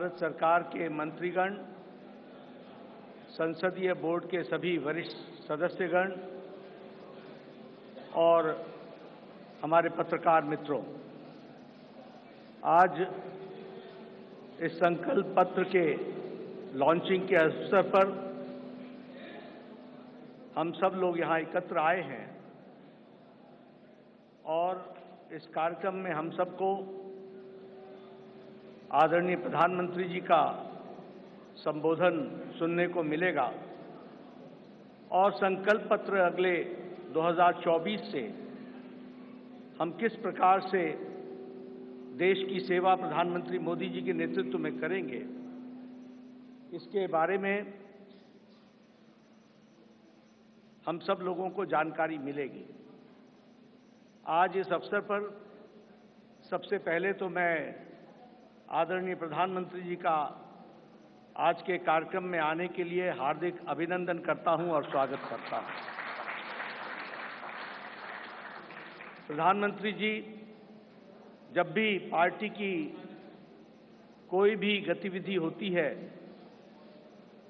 भारत सरकार के मंत्रीगण, संसदीय बोर्ड के सभी वरिष्ठ सदस्यगण और हमारे पत्रकार मित्रों, आज इस संकल्प पत्र के लॉन्चिंग के अवसर पर हम सब लोग यहाँ एकत्र आए हैं और इस कार्यक्रम में हम सबको आदरणीय प्रधानमंत्री जी का संबोधन सुनने को मिलेगा और संकल्प पत्र अगले 2024 से हम किस प्रकार से देश की सेवा प्रधानमंत्री मोदी जी के नेतृत्व में करेंगे, इसके बारे में हम सब लोगों को जानकारी मिलेगी। आज इस अवसर पर सबसे पहले तो मैं आदरणीय प्रधानमंत्री जी का आज के कार्यक्रम में आने के लिए हार्दिक अभिनंदन करता हूं और स्वागत करता हूं। प्रधानमंत्री जी जब भी पार्टी की कोई भी गतिविधि होती है,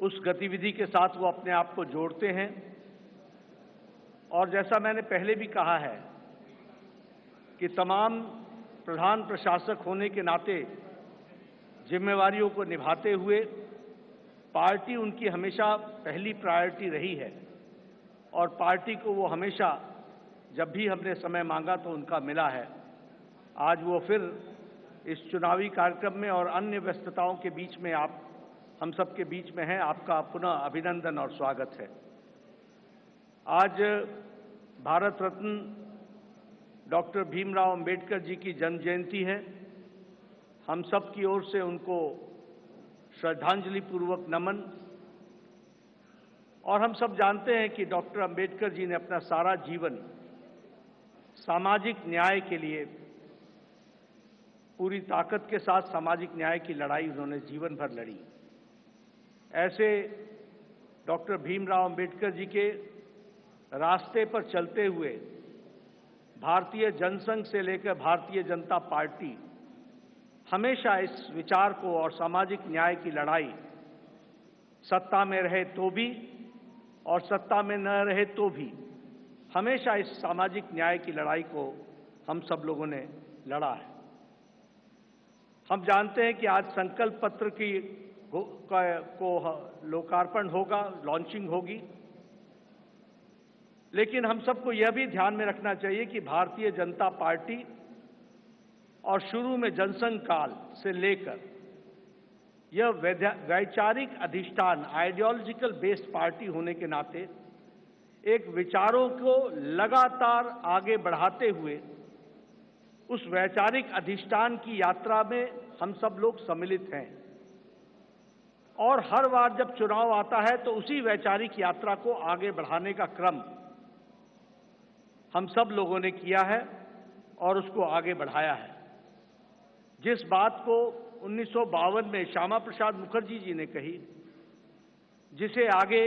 उस गतिविधि के साथ वो अपने आप को जोड़ते हैं और जैसा मैंने पहले भी कहा है कि तमाम प्रधान प्रशासक होने के नाते जिम्मेवारियों को निभाते हुए पार्टी उनकी हमेशा पहली प्रायोरिटी रही है और पार्टी को वो हमेशा जब भी हमने समय मांगा तो उनका मिला है। आज वो फिर इस चुनावी कार्यक्रम में और अन्य व्यस्तताओं के बीच में हम सबके बीच में हैं। आपका पुनः अभिनंदन और स्वागत है। आज भारत रत्न डॉक्टर भीमराव अंबेडकर जी की जन्म जयंती है। हम सब की ओर से उनको श्रद्धांजलि पूर्वक नमन। और हम सब जानते हैं कि डॉक्टर अंबेडकर जी ने अपना सारा जीवन सामाजिक न्याय के लिए पूरी ताकत के साथ सामाजिक न्याय की लड़ाई उन्होंने जीवन भर लड़ी। ऐसे डॉक्टर भीमराव अंबेडकर जी के रास्ते पर चलते हुए भारतीय जनसंघ से लेकर भारतीय जनता पार्टी हमेशा इस विचार को और सामाजिक न्याय की लड़ाई सत्ता में रहे तो भी और सत्ता में न रहे तो भी हमेशा इस सामाजिक न्याय की लड़ाई को हम सब लोगों ने लड़ा है। हम जानते हैं कि आज संकल्प पत्र को लोकार्पण होगा, लॉन्चिंग होगी, लेकिन हम सबको यह भी ध्यान में रखना चाहिए कि भारतीय जनता पार्टी और शुरू में जनसंघ काल से लेकर यह वैचारिक अधिष्ठान आइडियोलॉजिकल बेस्ड पार्टी होने के नाते एक विचारों को लगातार आगे बढ़ाते हुए उस वैचारिक अधिष्ठान की यात्रा में हम सब लोग सम्मिलित हैं और हर बार जब चुनाव आता है तो उसी वैचारिक यात्रा को आगे बढ़ाने का क्रम हम सब लोगों ने किया है और उसको आगे बढ़ाया है। जिस बात को 1952 में श्यामा प्रसाद मुखर्जी जी ने कही, जिसे आगे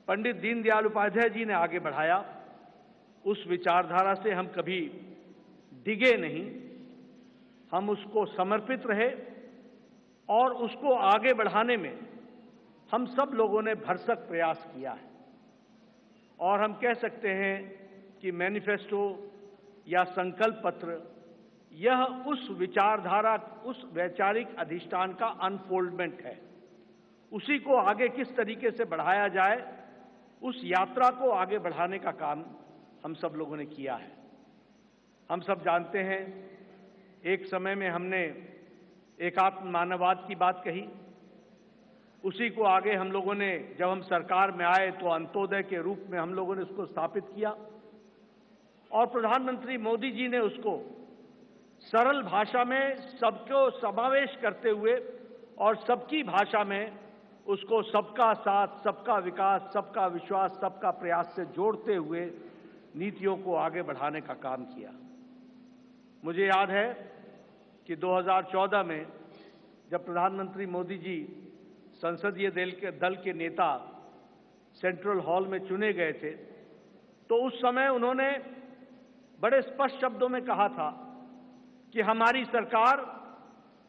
पंडित दीनदयाल उपाध्याय जी ने आगे बढ़ाया, उस विचारधारा से हम कभी डिगे नहीं, हम उसको समर्पित रहे और उसको आगे बढ़ाने में हम सब लोगों ने भरसक प्रयास किया है। और हम कह सकते हैं कि मैनिफेस्टो या संकल्प पत्र यह उस विचारधारा, उस वैचारिक अधिष्ठान का अनफोल्डमेंट है। उसी को आगे किस तरीके से बढ़ाया जाए, उस यात्रा को आगे बढ़ाने का काम हम सब लोगों ने किया है। हम सब जानते हैं एक समय में हमने एकात्म मानववाद की बात कही, उसी को आगे हम लोगों ने जब हम सरकार में आए तो अंत्योदय के रूप में हम लोगों ने उसको स्थापित किया और प्रधानमंत्री मोदी जी ने उसको सरल भाषा में सबको समावेश करते हुए और सबकी भाषा में उसको सबका साथ, सबका विकास, सबका विश्वास, सबका प्रयास से जोड़ते हुए नीतियों को आगे बढ़ाने का काम किया। मुझे याद है कि 2014 में जब प्रधानमंत्री मोदी जी संसदीय दल के नेता सेंट्रल हॉल में चुने गए थे, तो उस समय उन्होंने बड़े स्पष्ट शब्दों में कहा था कि हमारी सरकार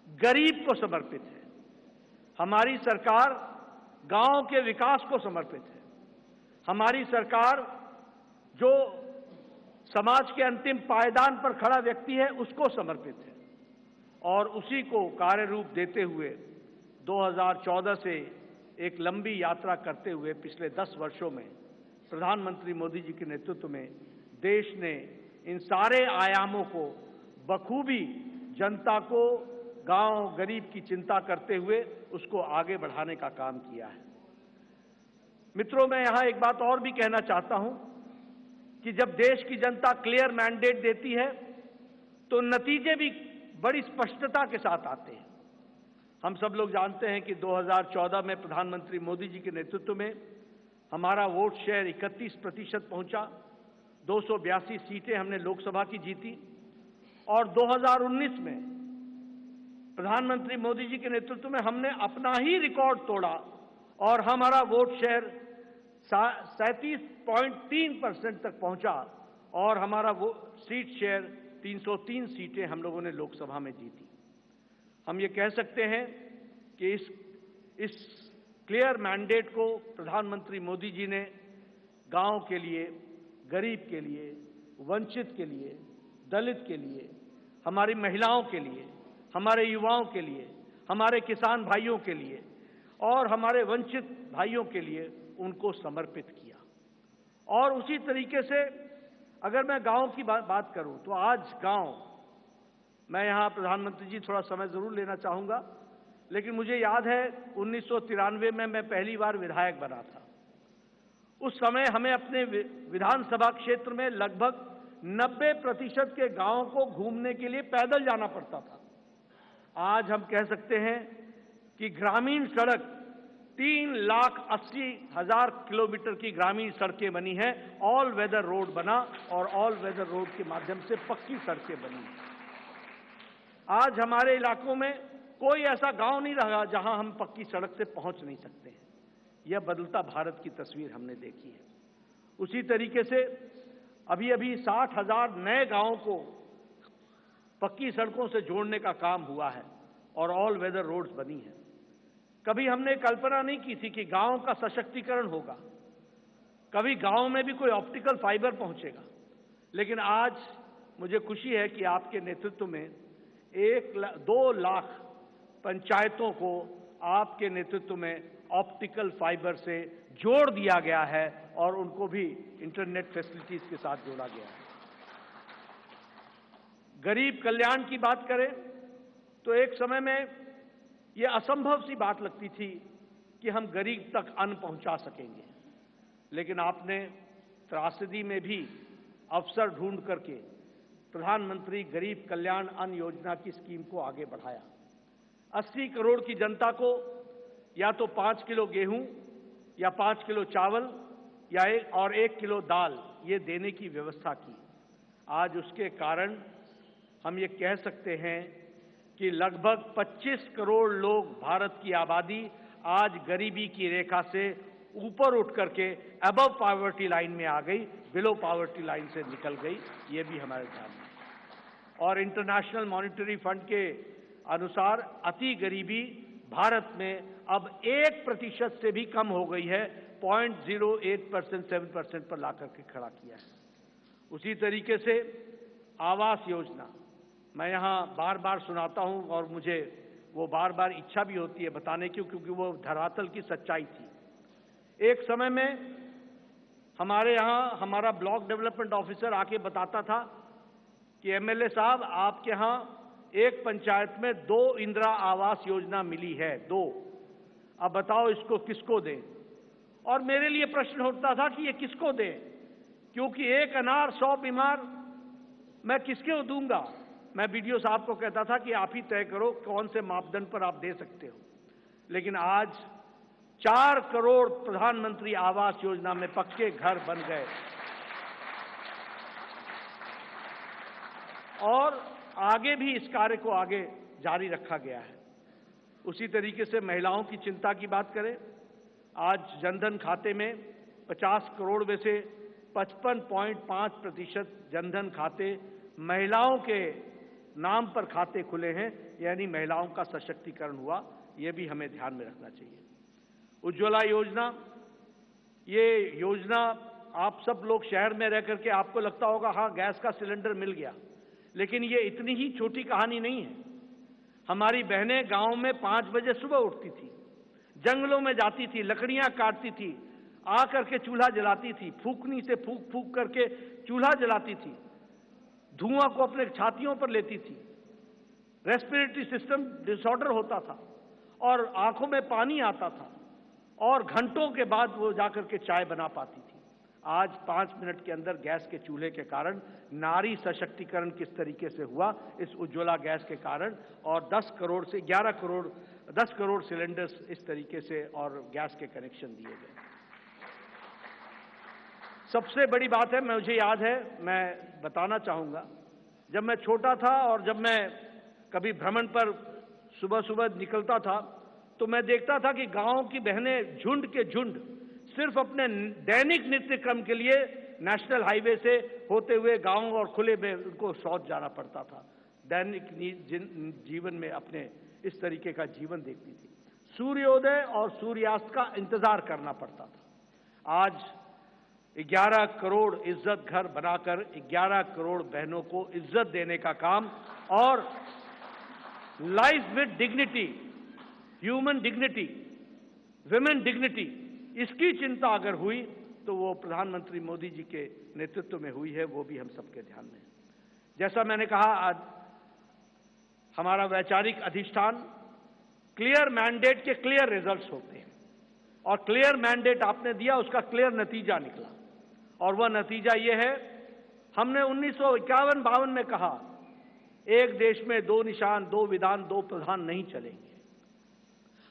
गरीब को समर्पित है। हमारी सरकार गांव के विकास को समर्पित है। हमारी सरकार जो समाज के अंतिम पायदान पर खड़ा व्यक्ति है उसको समर्पित है और उसी को कार्य रूप देते हुए 2014 से एक लंबी यात्रा करते हुए पिछले 10 वर्षों में प्रधानमंत्री मोदी जी के नेतृत्व में देश ने इन सारे आयामों को बखूबी जनता को, गांव गरीब की चिंता करते हुए उसको आगे बढ़ाने का काम किया है। मित्रों, मैं यहां एक बात और भी कहना चाहता हूं कि जब देश की जनता क्लियर मैंडेट देती है तो नतीजे भी बड़ी स्पष्टता के साथ आते हैं। हम सब लोग जानते हैं कि 2014 में प्रधानमंत्री मोदी जी के नेतृत्व में हमारा वोट शेयर 31% पहुंचा, 282 सीटें हमने लोकसभा की जीती और 2019 में प्रधानमंत्री मोदी जी के नेतृत्व में हमने अपना ही रिकॉर्ड तोड़ा और हमारा वोट शेयर 37.3% तक पहुंचा और हमारा वो सीट शेयर 303 सीटें हम लोगों ने लोकसभा में जीती। हम ये कह सकते हैं कि इस क्लियर मैंडेट को प्रधानमंत्री मोदी जी ने गांव के लिए, गरीब के लिए, वंचित के लिए, दलित के लिए, हमारी महिलाओं के लिए, हमारे युवाओं के लिए, हमारे किसान भाइयों के लिए और हमारे वंचित भाइयों के लिए उनको समर्पित किया। और उसी तरीके से अगर मैं गांव की बात करूं तो आज गांव, मैं यहां प्रधानमंत्री जी थोड़ा समय जरूर लेना चाहूंगा, लेकिन मुझे याद है 1993 में मैं पहली बार विधायक बना था। उस समय हमें अपने विधानसभा क्षेत्र में लगभग 90% के गांवों को घूमने के लिए पैदल जाना पड़ता था। आज हम कह सकते हैं कि ग्रामीण सड़क 3,80,000 किलोमीटर की ग्रामीण सड़कें बनी हैं, ऑल वेदर रोड बना और ऑल वेदर रोड के माध्यम से पक्की सड़कें बनी। आज हमारे इलाकों में कोई ऐसा गांव नहीं रहा जहां हम पक्की सड़क से पहुंच नहीं सकते हैं। यह बदलता भारत की तस्वीर हमने देखी है। उसी तरीके से अभी अभी 60,000 नए गांवों को पक्की सड़कों से जोड़ने का काम हुआ है और ऑल वेदर रोड्स बनी हैं। कभी हमने कल्पना नहीं की थी कि गांव का सशक्तिकरण होगा, कभी गांव में भी कोई ऑप्टिकल फाइबर पहुंचेगा, लेकिन आज मुझे खुशी है कि आपके नेतृत्व में 2 लाख पंचायतों को आपके नेतृत्व में ऑप्टिकल फाइबर से जोड़ दिया गया है और उनको भी इंटरनेट फैसिलिटीज के साथ जोड़ा गया है। गरीब कल्याण की बात करें तो एक समय में यह असंभव सी बात लगती थी कि हम गरीब तक अन्न पहुंचा सकेंगे, लेकिन आपने त्रासदी में भी अवसर ढूंढ करके प्रधानमंत्री गरीब कल्याण अन्न योजना की स्कीम को आगे बढ़ाया। 80 करोड़ की जनता को या तो 5 किलो गेहूं या 5 किलो चावल या 1 किलो दाल ये देने की व्यवस्था की। आज उसके कारण हम ये कह सकते हैं कि लगभग 25 करोड़ लोग, भारत की आबादी आज गरीबी की रेखा से ऊपर उठ करके अबव पॉवर्टी लाइन में आ गई, बिलो पॉवर्टी लाइन से निकल गई। ये भी हमारे ध्यान में। और इंटरनेशनल मॉनिटरी फंड के अनुसार अति गरीबी भारत में अब 1% से भी कम हो गई है, 0.08% 7% पर लाकर के खड़ा किया है। उसी तरीके से आवास योजना मैं यहां बार बार सुनाता हूं और मुझे वो बार बार इच्छा भी होती है बताने की, क्योंकि वो धरातल की सच्चाई थी। एक समय में हमारे यहां हमारा ब्लॉक डेवलपमेंट ऑफिसर आके बताता था कि एमएलए साहब, आपके यहां एक पंचायत में 2 इंदिरा आवास योजना मिली है, 2। अब बताओ इसको किसको दें? और मेरे लिए प्रश्न उठता था कि ये किसको दें, क्योंकि एक अनार 100 बीमार मैं किसको दूंगा? मैं बीडीओ साहब को कहता था कि आप ही तय करो कौन से मापदंड पर आप दे सकते हो। लेकिन आज 4 करोड़ प्रधानमंत्री आवास योजना में पक्के घर बन गए और आगे भी इस कार्य को आगे जारी रखा गया है। उसी तरीके से महिलाओं की चिंता की बात करें, आज जनधन खाते में 50 करोड़ में से 55.5% जनधन खाते महिलाओं के नाम पर खाते खुले हैं, यानी महिलाओं का सशक्तिकरण हुआ। यह भी हमें ध्यान में रखना चाहिए। उज्ज्वला योजना, ये योजना आप सब लोग शहर में रह करके आपको लगता होगा हाँ गैस का सिलेंडर मिल गया, लेकिन ये इतनी ही छोटी कहानी नहीं है। हमारी बहनें गांव में 5 बजे सुबह उठती थी, जंगलों में जाती थी, लकड़ियां काटती थी, आ करके चूल्हा जलाती थी, फूकनी से फूक फूक करके चूल्हा जलाती थी, धुआं को अपने छातियों पर लेती थी, रेस्पिरेटरी सिस्टम डिसऑर्डर होता था और आंखों में पानी आता था और घंटों के बाद वो जाकर के चाय बना पाती थी। आज 5 मिनट के अंदर गैस के चूल्हे के कारण नारी सशक्तिकरण किस तरीके से हुआ, इस उज्ज्वला गैस के कारण, और 10 करोड़ से 10 करोड़ सिलेंडर्स इस तरीके से और गैस के कनेक्शन दिए गए। सबसे बड़ी बात है, मुझे याद है, मैं बताना चाहूंगा, जब मैं छोटा था और जब मैं कभी भ्रमण पर सुबह सुबह निकलता था तो मैं देखता था कि गांव की बहनें झुंड के झुंड सिर्फ अपने दैनिक नित्य क्रम के लिए नेशनल हाईवे से होते हुए गांव और खुले में उनको शौच जाना पड़ता था। दैनिक जीवन में अपने इस तरीके का जीवन देखती थी। सूर्योदय और सूर्यास्त का इंतजार करना पड़ता था। आज 11 करोड़ इज्जत घर बनाकर 11 करोड़ बहनों को इज्जत देने का काम और life with dignity, human dignity, women dignity, इसकी चिंता अगर हुई तो वो प्रधानमंत्री मोदी जी के नेतृत्व में हुई है, वो भी हम सबके ध्यान में है। जैसा मैंने कहा, आज हमारा वैचारिक अधिष्ठान, क्लियर मैंडेट के क्लियर रिजल्ट्स होते हैं और क्लियर मैंडेट आपने दिया, उसका क्लियर नतीजा निकला और वह नतीजा ये है, हमने 1951-52 में कहा एक देश में 2 निशान, 2 विधान, 2 प्रधान नहीं चलेंगे।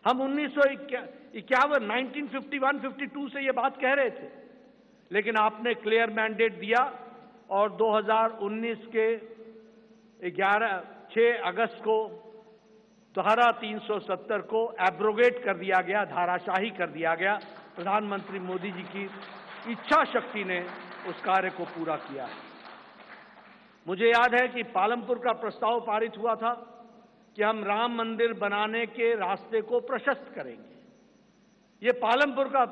हम 1951-52 से ये बात कह रहे थे, लेकिन आपने क्लियर मैंडेट दिया और 2019 के 6 अगस्त को धारा 370 को एब्रोगेट कर दिया गया, धाराशाही कर दिया गया। प्रधानमंत्री मोदी जी की इच्छा शक्ति ने उस कार्य को पूरा किया। मुझे याद है कि पालमपुर का प्रस्ताव पारित हुआ था कि हम राम मंदिर बनाने के रास्ते को प्रशस्त करेंगे। ये पालमपुर का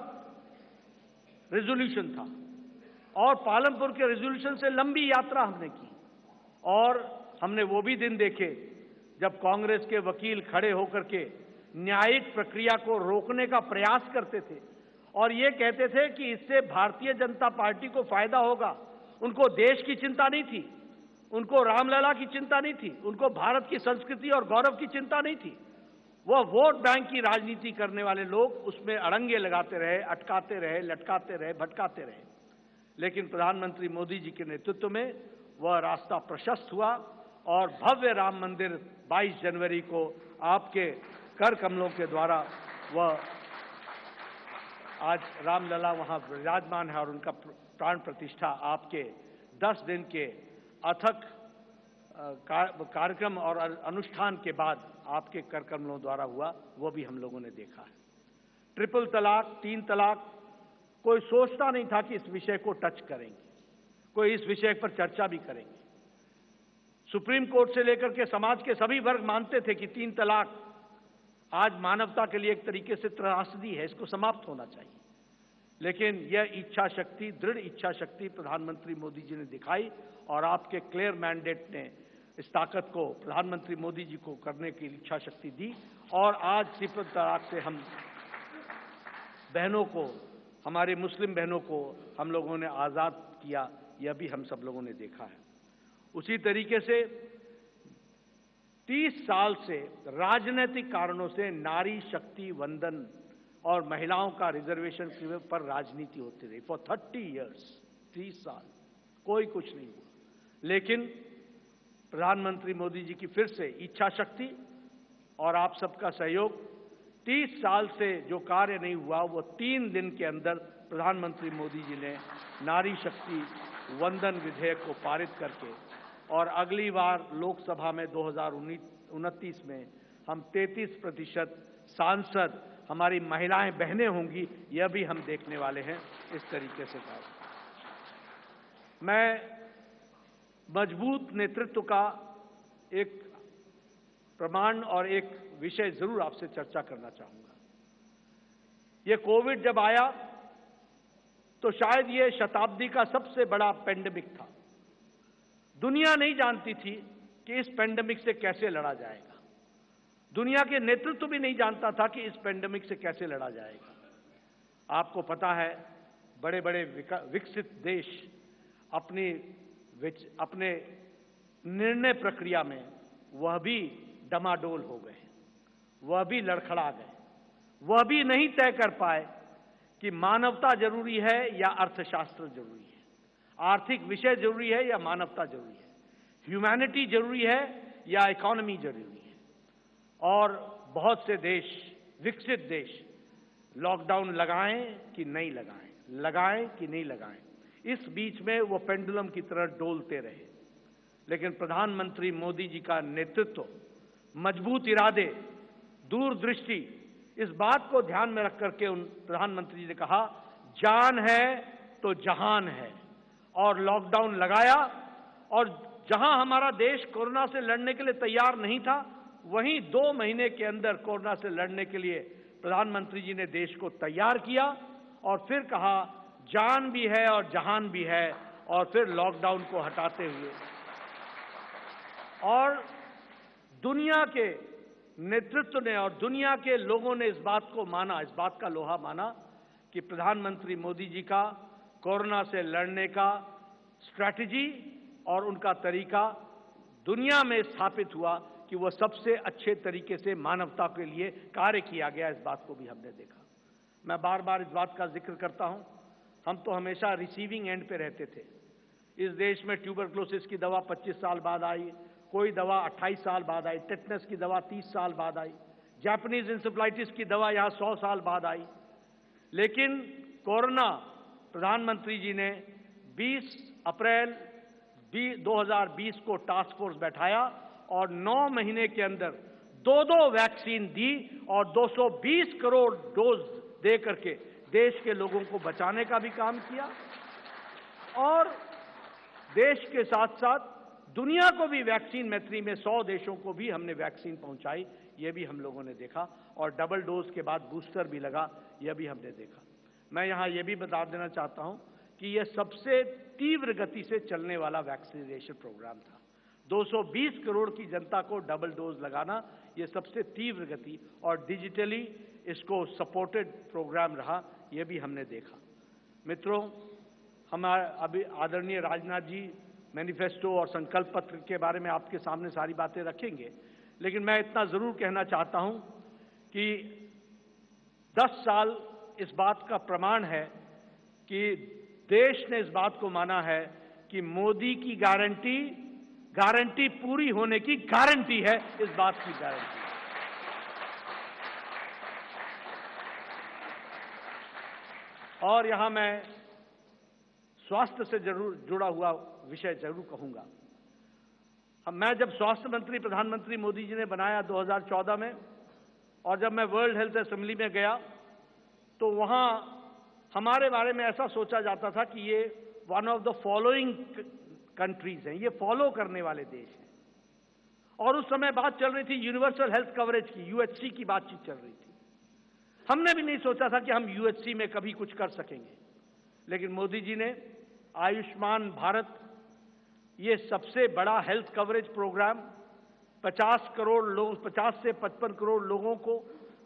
रेजोल्यूशन था और पालमपुर के रेजोल्यूशन से लंबी यात्रा हमने की और हमने वो भी दिन देखे जब कांग्रेस के वकील खड़े होकर के न्यायिक प्रक्रिया को रोकने का प्रयास करते थे और ये कहते थे कि इससे भारतीय जनता पार्टी को फायदा होगा। उनको देश की चिंता नहीं थी, उनको रामलला की चिंता नहीं थी, उनको भारत की संस्कृति और गौरव की चिंता नहीं थी। वह वोट बैंक की राजनीति करने वाले लोग उसमें अड़ंगे लगाते रहे, अटकाते रहे, लटकाते रहे, भटकाते रहे। लेकिन प्रधानमंत्री मोदी जी के नेतृत्व में वह रास्ता प्रशस्त हुआ और भव्य राम मंदिर 22 जनवरी को आपके कर कमलों के द्वारा वह आज रामलला वहां विराजमान है और उनका प्राण प्रतिष्ठा आपके 10 दिन के अथक कार्यक्रम और अनुष्ठान के बाद आपके कर कमलों द्वारा हुआ, वो भी हम लोगों ने देखा है। ट्रिपल तलाक, 3 तलाक, कोई सोचता नहीं था कि इस विषय को टच करेंगे, कोई इस विषय पर चर्चा भी करेंगे। सुप्रीम कोर्ट से लेकर के समाज के सभी वर्ग मानते थे कि 3 तलाक आज मानवता के लिए एक तरीके से त्रासदी है, इसको समाप्त होना चाहिए। लेकिन यह इच्छा शक्ति, दृढ़ इच्छा शक्ति प्रधानमंत्री मोदी जी ने दिखाई और आपके क्लियर मैंडेट ने इस ताकत को प्रधानमंत्री मोदी जी को करने की इच्छा शक्ति दी और आज ट्रिपल तलाक से हम बहनों को, हमारे मुस्लिम बहनों को हम लोगों ने आज़ाद किया, यह भी हम सब लोगों ने देखा है। उसी तरीके से 30 साल से राजनीतिक कारणों से नारी शक्ति वंदन और महिलाओं का रिजर्वेशन पर राजनीति होती रही। फॉर 30 इयर्स, 30 साल कोई कुछ नहीं हुआ। लेकिन प्रधानमंत्री मोदी जी की फिर से इच्छा शक्ति और आप सबका सहयोग, 30 साल से जो कार्य नहीं हुआ वो 3 दिन के अंदर प्रधानमंत्री मोदी जी ने नारी शक्ति वंदन विधेयक को पारित करके, और अगली बार लोकसभा में 2029 में हम 33% सांसद हमारी महिलाएं बहनें होंगी, यह भी हम देखने वाले हैं। इस तरीके से कार्य, मैं मजबूत नेतृत्व का एक प्रमाण और एक विषय जरूर आपसे चर्चा करना चाहूंगा। ये कोविड जब आया तो शायद ये शताब्दी का सबसे बड़ा पेंडेमिक था। दुनिया नहीं जानती थी कि इस पेंडेमिक से कैसे लड़ा जाएगा। दुनिया के नेतृत्व भी नहीं जानता था कि इस पेंडेमिक से कैसे लड़ा जाएगा। आपको पता है, बड़े बड़े विकसित देश अपने निर्णय प्रक्रिया में वह भी डमाडोल हो गए, वह भी लड़खड़ा गए, वह भी नहीं तय कर पाए कि मानवता जरूरी है या अर्थशास्त्र जरूरी है, आर्थिक विषय जरूरी है या मानवता जरूरी है, ह्यूमैनिटी जरूरी है या इकोनॉमी जरूरी है। और बहुत से देश, विकसित देश, लॉकडाउन लगाएं कि नहीं लगाएं, लगाएं कि नहीं लगाएं, इस बीच में वो पेंडुलम की तरह डोलते रहे। लेकिन प्रधानमंत्री मोदी जी का नेतृत्व, मजबूत इरादे, दूरदृष्टि, इस बात को ध्यान में रख करके उन प्रधानमंत्री जी ने कहा, जान है तो जहान है, और लॉकडाउन लगाया। और जहां हमारा देश कोरोना से लड़ने के लिए तैयार नहीं था, वहीं 2 महीने के अंदर कोरोना से लड़ने के लिए प्रधानमंत्री जी ने देश को तैयार किया और फिर कहा, जान भी है और जहान भी है, और फिर लॉकडाउन को हटाते हुए और दुनिया के नेतृत्व ने और दुनिया के लोगों ने इस बात को माना, इस बात का लोहा माना कि प्रधानमंत्री मोदी जी का कोरोना से लड़ने का स्ट्रैटेजी और उनका तरीका दुनिया में स्थापित हुआ कि वह सबसे अच्छे तरीके से मानवता के लिए कार्य किया गया। इस बात को भी हमने देखा। मैं बार बार इस बात का जिक्र करता हूं, हम तो हमेशा रिसीविंग एंड पे रहते थे। इस देश में ट्यूबरक्लोसिस की दवा 25 साल बाद आई, कोई दवा 28 साल बाद आई, टेटनस की दवा 30 साल बाद आई, जापानीज इंसेफ्लाइटिस की दवा यहां 100 साल बाद आई। लेकिन कोरोना, प्रधानमंत्री जी ने 20 अप्रैल 2020 को टास्क फोर्स बैठाया और 9 महीने के अंदर 2 वैक्सीन दी और 220 करोड़ डोज दे करके देश के लोगों को बचाने का भी काम किया। और देश के साथ साथ दुनिया को भी वैक्सीन मैत्री में 100 देशों को भी हमने वैक्सीन पहुंचाई, ये भी हम लोगों ने देखा। और डबल डोज के बाद बूस्टर भी लगा, यह भी हमने देखा। मैं यहां यह भी बता देना चाहता हूं कि यह सबसे तीव्र गति से चलने वाला वैक्सीनेशन प्रोग्राम था। 220 करोड़ की जनता को डबल डोज लगाना, यह सबसे तीव्र गति और डिजिटली इसको सपोर्टेड प्रोग्राम रहा, यह भी हमने देखा। मित्रों, हमारे अभी आदरणीय राजनाथ जी मैनिफेस्टो और संकल्प पत्र के बारे में आपके सामने सारी बातें रखेंगे, लेकिन मैं इतना जरूर कहना चाहता हूं कि 10 साल इस बात का प्रमाण है कि देश ने इस बात को माना है कि मोदी की गारंटी पूरी होने की गारंटी है, इस बात की गारंटी। और यहां मैं स्वास्थ्य से जरूर जुड़ा हुआ विषय जरूर कहूंगा। मैं जब स्वास्थ्य मंत्री प्रधानमंत्री मोदी जी ने बनाया 2014 में, और जब मैं वर्ल्ड हेल्थ असेंबली में गया तो वहां हमारे बारे में ऐसा सोचा जाता था कि ये one of the following countries हैं, ये फॉलो करने वाले देश हैं। और उस समय बात चल रही थी यूनिवर्सल हेल्थ कवरेज की, यूएचसी की बातचीत चल रही थी। हमने भी नहीं सोचा था कि हम यूएचसी में कभी कुछ कर सकेंगे, लेकिन मोदी जी ने आयुष्मान भारत, ये सबसे बड़ा हेल्थ कवरेज प्रोग्राम, 50 से 55 करोड़ लोगों को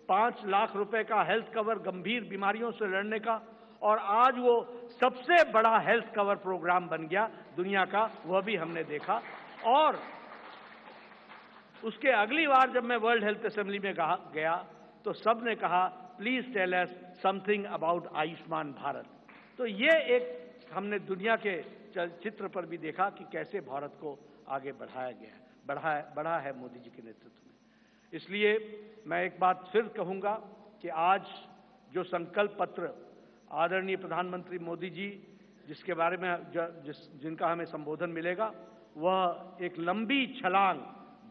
5 लाख रुपए का हेल्थ कवर गंभीर बीमारियों से लड़ने का, और आज वो सबसे बड़ा हेल्थ कवर प्रोग्राम बन गया दुनिया का, वह भी हमने देखा। और उसके अगली बार जब मैं वर्ल्ड हेल्थ असेंबली में गया तो सब ने कहा, please tell us something about Ayushman Bharat. तो ये एक हमने दुनिया के चित्र पर भी देखा कि कैसे भारत को आगे बढ़ाया गया, बढ़ा है मोदी जी के नेतृत्व में। इसलिए मैं एक बात फिर कहूंगा कि आज जो संकल्प पत्र आदरणीय प्रधानमंत्री मोदी जी जिसके बारे में जिनका हमें संबोधन मिलेगा, वह एक लंबी छलांग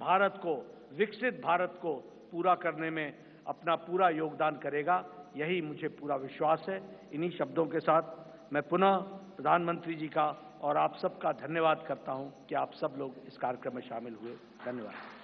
भारत को, विकसित भारत को पूरा करने में अपना पूरा योगदान करेगा, यही मुझे पूरा विश्वास है। इन्हीं शब्दों के साथ मैं पुनः प्रधानमंत्री जी का और आप सबका धन्यवाद करता हूं कि आप सब लोग इस कार्यक्रम में शामिल हुए। धन्यवाद।